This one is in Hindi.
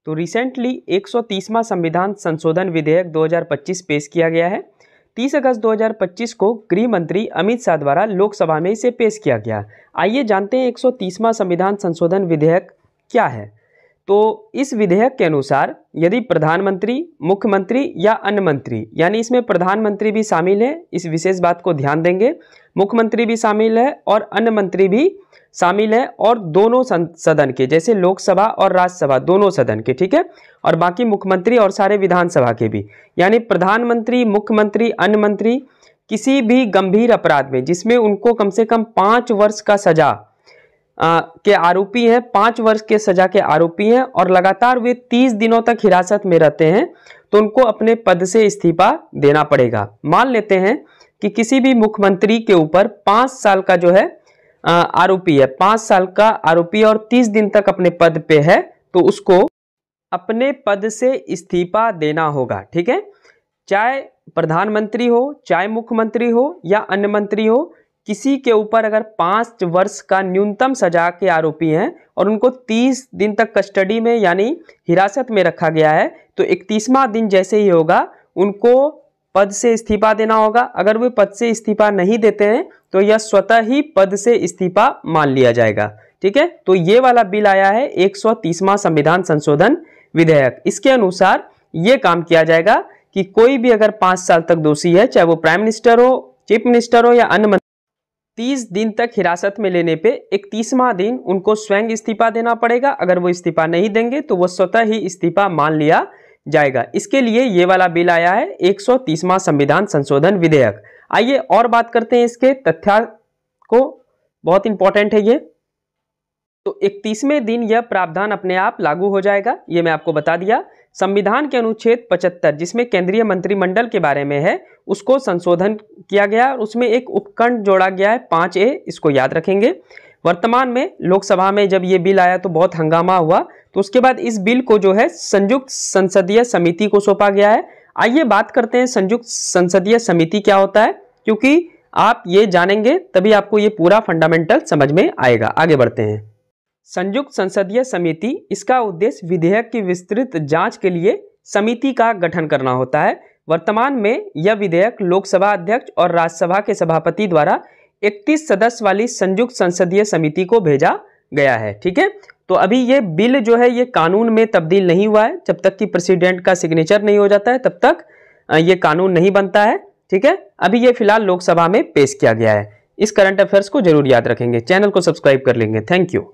तो रिसेंटली 130वां संविधान संशोधन विधेयक 2025 पेश किया गया है। 30 अगस्त 2025 को गृह मंत्री अमित शाह द्वारा लोकसभा में इसे पेश किया गया। आइए जानते हैं 130वां संविधान संशोधन विधेयक क्या है। तो इस विधेयक के अनुसार यदि प्रधानमंत्री, मुख्यमंत्री या अन्य मंत्री, यानी इसमें प्रधानमंत्री भी शामिल है, इस विशेष बात को ध्यान देंगे, मुख्यमंत्री भी शामिल है और अन्य मंत्री भी शामिल है, और दोनों सदन के, जैसे लोकसभा और राज्यसभा दोनों सदन के, ठीक है, और बाकी मुख्यमंत्री और सारे विधानसभा के भी, यानी प्रधानमंत्री, मुख्यमंत्री, अन्य मंत्री किसी भी गंभीर अपराध में जिसमें उनको कम से कम 5 वर्ष का सजा के आरोपी हैं, 5 वर्ष के सजा के आरोपी हैं और लगातार वे 30 दिनों तक हिरासत में रहते हैं, तो उनको अपने पद से इस्तीफा देना पड़ेगा। मान लेते हैं कि किसी भी मुख्यमंत्री के ऊपर 5 साल का जो है आरोपी है, 5 साल का आरोपी और 30 दिन तक अपने पद पे है, तो उसको अपने पद से इस्तीफा देना होगा, ठीक है। चाहे प्रधानमंत्री हो, चाहे मुख्यमंत्री हो या अन्य मंत्री हो, किसी के ऊपर अगर 5 वर्ष का न्यूनतम सजा के आरोपी हैं और उनको 30 दिन तक कस्टडी में यानी हिरासत में रखा गया है, तो 31वां दिन जैसे ही होगा उनको पद से इस्तीफा देना होगा। अगर वे पद से इस्तीफा नहीं देते हैं तो यह स्वतः ही पद से इस्तीफा मान लिया जाएगा, ठीक है। तो ये वाला बिल आया है 130वां संविधान संशोधन विधेयक। इसके अनुसार ये काम किया जाएगा कि कोई भी अगर 5 साल तक दोषी है, चाहे वो प्राइम मिनिस्टर हो, चीफ मिनिस्टर हो या अन्य मंत्री, 30 दिन तक हिरासत में लेने पे 31वां दिन उनको स्वयं इस्तीफा देना पड़ेगा। अगर वो इस्तीफा नहीं देंगे तो वो स्वतः ही इस्तीफा मान लिया जाएगा। इसके लिए ये वाला बिल आया है 130वां संविधान संशोधन विधेयक। आइए और बात करते हैं इसके तथ्य को, बहुत इंपॉर्टेंट है ये। तो 31वें दिन यह प्रावधान अपने आप लागू हो जाएगा, ये मैं आपको बता दिया। संविधान के अनुच्छेद 75 जिसमें केंद्रीय मंत्रिमंडल के बारे में है, उसको संशोधन किया गया और उसमें एक उपखंड जोड़ा गया है 5A, इसको याद रखेंगे। वर्तमान में लोकसभा में जब ये बिल आया तो बहुत हंगामा हुआ, तो उसके बाद इस बिल को जो है संयुक्त संसदीय समिति को सौंपा गया है। आइए बात करते हैं संयुक्त संसदीय समिति क्या होता है, क्योंकि आप ये जानेंगे तभी आपको ये पूरा फंडामेंटल समझ में आएगा। आगे बढ़ते हैं। संयुक्त संसदीय समिति, इसका उद्देश्य विधेयक की विस्तृत जांच के लिए समिति का गठन करना होता है। वर्तमान में यह विधेयक लोकसभा अध्यक्ष और राज्यसभा के सभापति द्वारा 31 सदस्य वाली संयुक्त संसदीय समिति को भेजा गया है, ठीक है। तो अभी ये बिल जो है ये कानून में तब्दील नहीं हुआ है, जब तक कि प्रेसिडेंट का सिग्नेचर नहीं हो जाता है तब तक ये कानून नहीं बनता है, ठीक है। अभी ये फिलहाल लोकसभा में पेश किया गया है। इस करंट अफेयर्स को जरूर याद रखेंगे, चैनल को सब्सक्राइब कर लेंगे। Thank you.